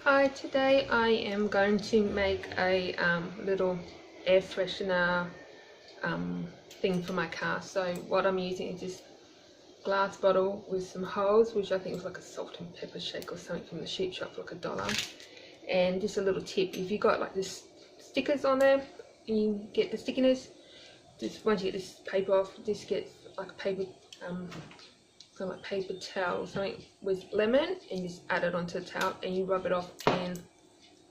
Hi, today I am going to make a little air freshener thing for my car. So what I'm using is this glass bottle with some holes, which I think was like a salt and pepper shake or something from the sheep shop for like $1. And just a little tip, if you got like this stickers on there, you get the stickiness, just once you get this paper off, just get like a paper some like paper towel or something with lemon, and you just add it onto the towel and you rub it off and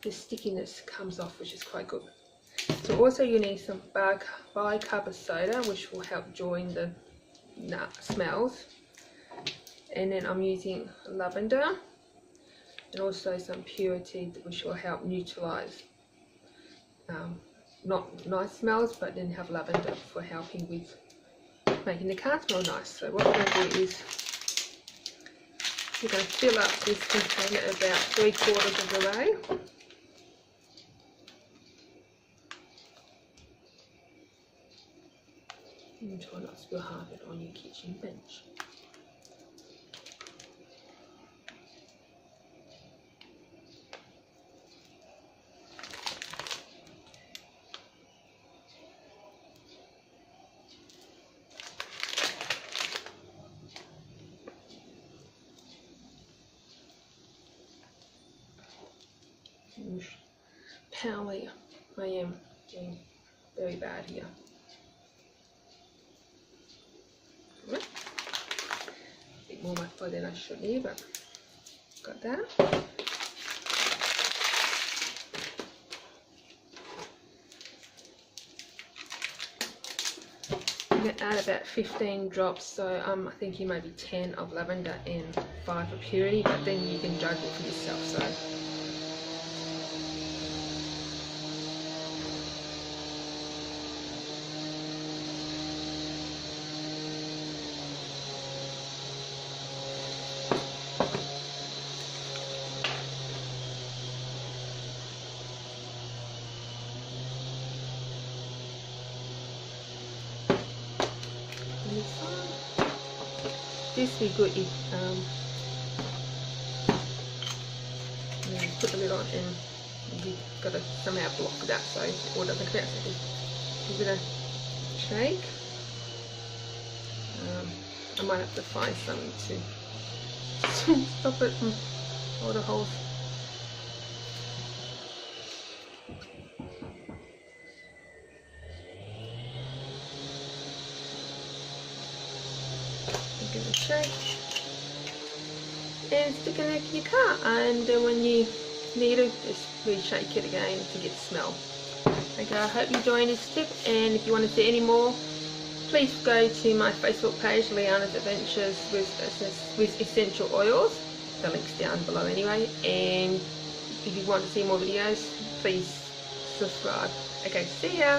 the stickiness comes off, which is quite good. So also you need some bicarb soda, which will help join the smells, and then I'm using lavender and also some pure tea, which will help neutralize not nice smells, but then have lavender for helping with making the car smell nice. So what we're going to do is we're going to fill up this container about 3/4 of the way. And try not to spill half it on your kitchen bench. Apparently I am doing very bad here. A bit more muffler than I should do, but got that. I'm going to add about 15 drops, so I'm thinking maybe 10 of lavender and 5 of purity, but then you can judge it for yourself. So this would be good if you put the lid on and you've got to somehow block that so it doesn't come out. So just give it a shake. I might have to find something to stop it from all the holes. Give it a shake and stick it in your car, and when you need it, just re-shake it again to get the smell. Okay, I hope you're enjoying this tip, and if you want to see any more, please go to my Facebook page, Liana's Adventures with Essential Oils. The link's down below anyway, and if you want to see more videos, please subscribe. Okay, see ya!